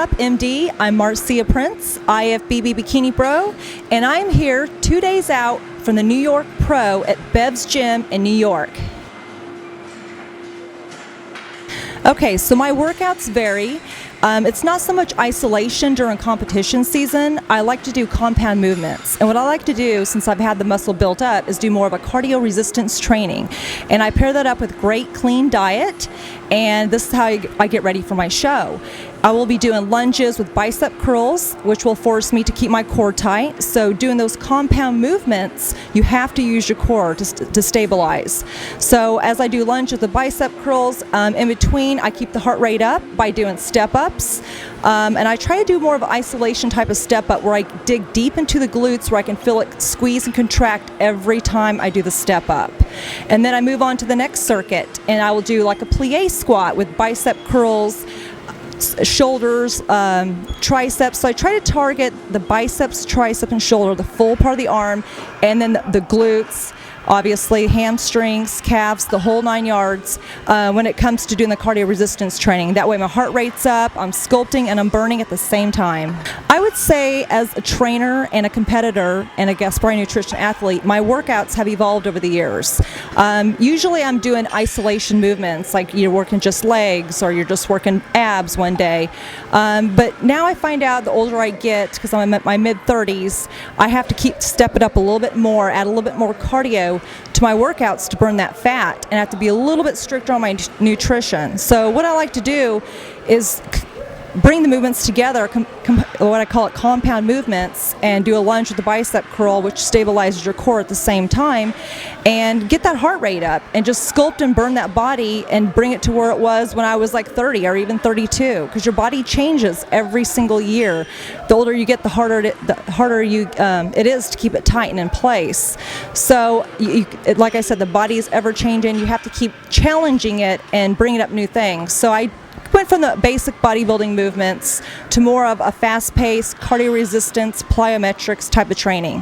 up, MD? I'm Marzia Prince, IFBB Bikini Pro, and I'm here 2 days out from the New York Pro at Bev's Gym in New York. Okay, so my workouts vary. It's not so much isolation during competition season. I like to do compound movements. And what I like to do, since I've had the muscle built up, is do more of a cardio resistance training. And I pair that up with great clean diet, and this is how I get ready for my show. I will be doing lunges with bicep curls, which will force me to keep my core tight. So doing those compound movements, you have to use your core to stabilize. So as I do lunge with the bicep curls, in between I keep the heart rate up by doing step-ups. And I try to do more of an isolation type of step-up where I dig deep into the glutes where I can feel it squeeze and contract every time I do the step-up. And then I move on to the next circuit, and I will do like a plie squat with bicep curls, shoulders, triceps. So I try to target the biceps, tricep, and shoulder, the full part of the arm, and then the glutes, obviously hamstrings, calves, the whole 9 yards when it comes to doing the cardio resistance training. That way my heart rate's up, I'm sculpting, and I'm burning at the same time. I would say as a trainer and a competitor and a Gaspari nutrition athlete, my workouts have evolved over the years. Usually I'm doing isolation movements, like you're working just legs or you're just working abs one day. But now I find out the older I get, because I'm at my mid-30s, I have to step it up a little bit more, add a little bit more cardio to my workouts to burn that fat, and I have to be a little bit stricter on my nutrition. So what I like to do is bring the movements together, what I call it compound movements, and do a lunge with the bicep curl, which stabilizes your core at the same time, and get that heart rate up and just sculpt and burn that body and bring it to where it was when I was like 30 or even 32, because your body changes every single year. The older you get, the harder it is to keep it tight and in place. So like I said, the body is ever changing. You have to keep challenging it and bringing up new things. So I went from the basic bodybuilding movements to more of a fast-paced cardio resistance plyometrics type of training.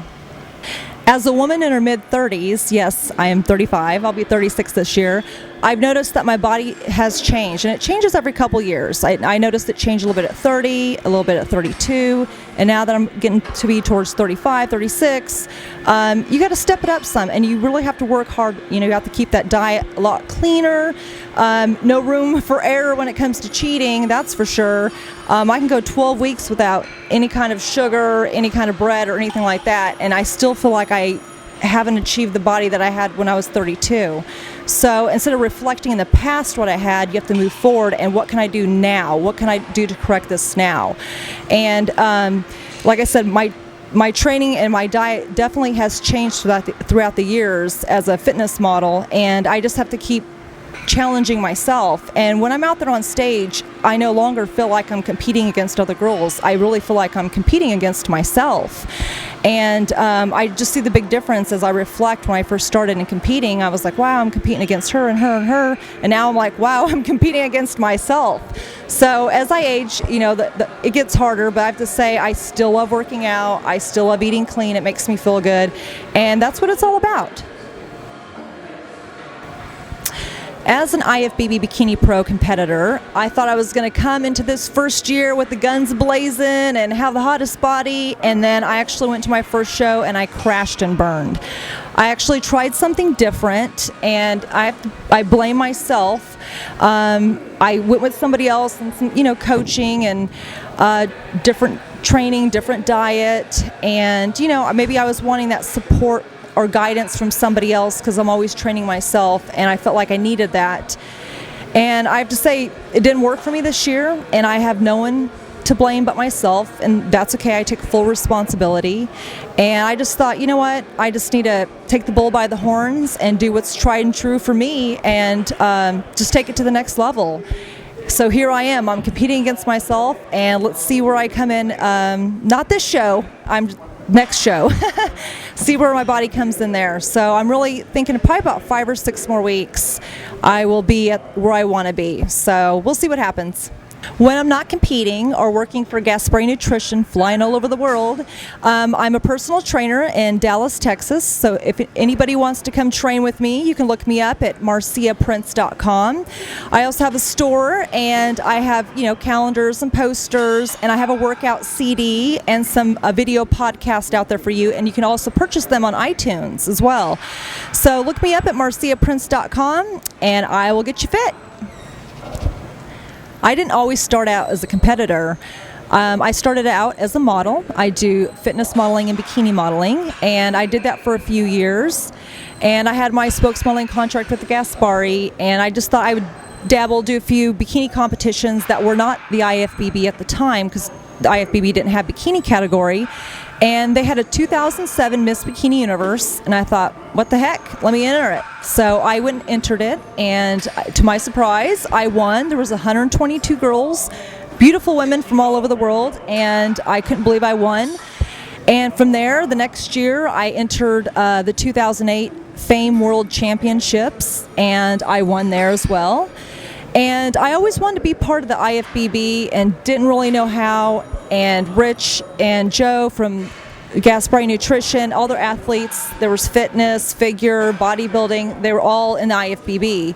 As a woman in her mid-30s, yes, I am 35, I'll be 36 this year, I've noticed that my body has changed, and it changes every couple years. I noticed it changed a little bit at 30, a little bit at 32, and now that I'm getting to be towards 35, 36, you got to step it up some, and you really have to work hard. You know, you have to keep that diet a lot cleaner, no room for error when it comes to cheating, that's for sure. I can go 12 weeks without any kind of sugar, any kind of bread, or anything like that, and I still feel like I haven't achieved the body that I had when I was 32. So instead of reflecting in the past what I had, you have to move forward and what can I do now? What can I do to correct this now? And like I said, my training and my diet definitely has changed throughout the years as a fitness model, and I just have to keep challenging myself. And when I'm out there on stage, I no longer feel like I'm competing against other girls. I really feel like I'm competing against myself. And I just see the big difference as I reflect. When I first started in competing, I was like, wow, I'm competing against her and her and her. And now I'm like, wow, I'm competing against myself. So as I age, you know, it gets harder, but I have to say I still love working out. I still love eating clean. It makes me feel good. And that's what it's all about. As an IFBB Bikini Pro competitor, I thought I was going to come into this first year with the guns blazing and have the hottest body, and then I actually went to my first show and I crashed and burned. I actually tried something different, and I blame myself. I went with somebody else and some, coaching and different training, different diet, and maybe I was wanting that support or guidance from somebody else because I'm always training myself, and I felt like I needed that. And I have to say, it didn't work for me this year, and I have no one to blame but myself, and that's okay. I take full responsibility. And I just thought, you know what, I just need to take the bull by the horns and do what's tried and true for me, and just take it to the next level. So here I am, I'm competing against myself, and let's see where I come in. Not this show, next show. See where my body comes in there. So I'm really thinking probably about 5 or 6 more weeks I will be at where I want to be. So we'll see what happens. When I'm not competing or working for Gaspari Nutrition, flying all over the world, I'm a personal trainer in Dallas, Texas. So if anybody wants to come train with me, you can look me up at marciaprince.com. I also have a store, and I have calendars and posters, and I have a workout CD and some video podcast out there for you, and you can also purchase them on iTunes as well. So look me up at marciaprince.com, and I will get you fit. I didn't always start out as a competitor. I started out as a model. I do fitness modeling and bikini modeling, and I did that for a few years. And I had my spokesmodeling contract with the Gaspari, and I just thought I would do a few bikini competitions that were not the IFBB at the time, because the IFBB didn't have bikini category. And they had a 2007 Miss Bikini Universe, and I thought, what the heck, let me enter it. So I went and entered it, and to my surprise, I won. There was 122 girls, beautiful women from all over the world, and I couldn't believe I won. And from there, the next year, I entered the 2008 Fame World Championships, and I won there as well. And I always wanted to be part of the IFBB and didn't really know how. And Rich and Joe from Gaspari Nutrition, all their athletes, there was fitness, figure, bodybuilding, they were all in the IFBB.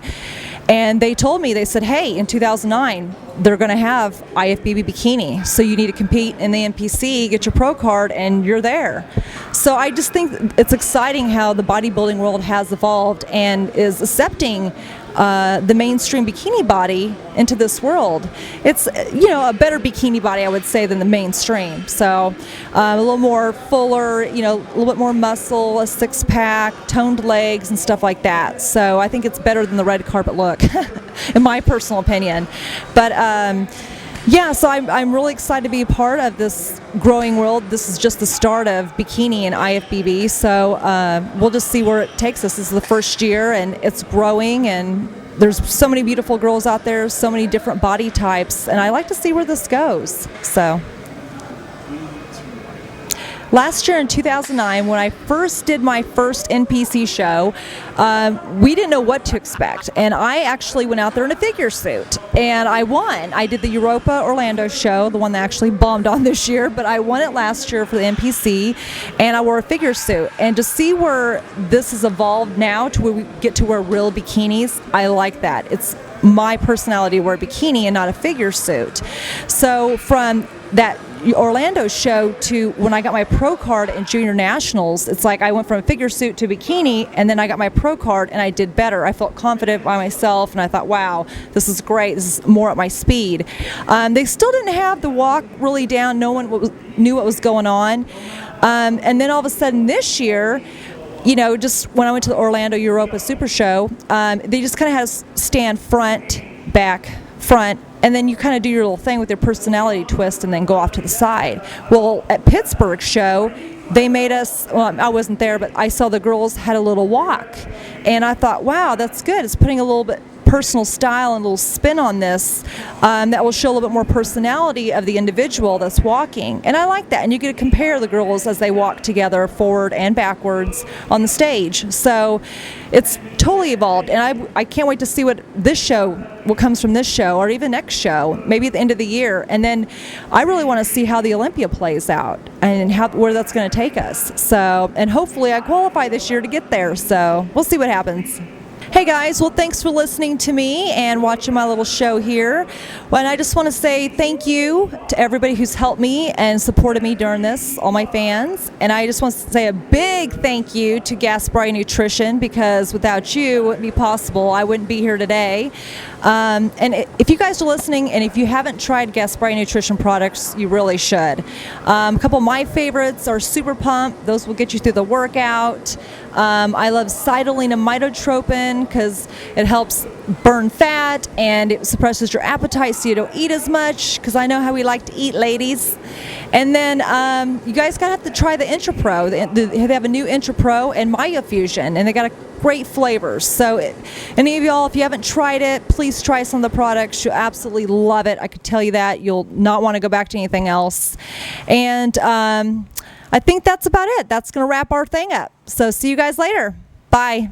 And they told me, they said, hey, in 2009, they're going to have IFBB bikini. So you need to compete in the NPC, get your pro card, and you're there. So I just think it's exciting how the bodybuilding world has evolved and is accepting the mainstream bikini body into this world. It's a better bikini body, I would say, than the mainstream. So a little more fuller, a little bit more muscle, a six-pack, toned legs, and stuff like that. So I think it's better than the red carpet look, in my personal opinion. But so I'm really excited to be a part of this growing world. This is just the start of bikini and IFBB, so we'll just see where it takes us. This is the first year, and it's growing, and there's so many beautiful girls out there, so many different body types, and I like to see where this goes. So last year in 2009, when I first did my first NPC show, we didn't know what to expect. And I actually went out there in a figure suit, and I won. I did the Europa Orlando show, the one that actually bombed on this year, but I won it last year for the NPC, and I wore a figure suit. And to see where this has evolved now to where we get to wear real bikinis, I like that. It's my personality to wear a bikini and not a figure suit. So from that Orlando show to when I got my pro card in junior nationals, it's like I went from a figure suit to bikini, and then I got my pro card and I did better. I felt confident by myself, and I thought, wow, this is great. This is more at my speed. They still didn't have the walk really down. No one knew what was going on. And then all of a sudden this year, just when I went to the Orlando Europa Super Show, they just kind of had us stand front, back, front, and then you kind of do your little thing with your personality twist and then go off to the side. Well, at Pittsburgh show, they made us, well, I wasn't there, but I saw the girls had a little walk. And I thought, wow, that's good. It's putting a little bit personal style and a little spin on this that will show a little bit more personality of the individual that's walking. And I like that. And you get to compare the girls as they walk together forward and backwards on the stage. So it's totally evolved. And I can't wait to see what comes from this show, or even next show, maybe at the end of the year. And then I really want to see how the Olympia plays out and where that's going to take us. So, and hopefully I qualify this year to get there. So we'll see what happens. Hey guys, well, thanks for listening to me and watching my little show here. Well, and I just want to say thank you to everybody who's helped me and supported me during this, all my fans. And I just want to say a big thank you to Gaspari Nutrition, because without you, it wouldn't be possible. I wouldn't be here today. And if you guys are listening, and if you haven't tried Gaspari Nutrition products, you really should. A couple of my favorites are Super Pump. Those will get you through the workout. I love Cytoline and Mitotropin because it helps burn fat and it suppresses your appetite so you don't eat as much, because I know how we like to eat, ladies. And then you guys gotta have to try the Intra Pro. They have a new Intra Pro and Myofusion, and they got a great flavors. So any of y'all, if you haven't tried it, please try some of the products. You'll absolutely love it. I could tell you that. You'll not want to go back to anything else. And I think that's about it. That's going to wrap our thing up. So see you guys later. Bye.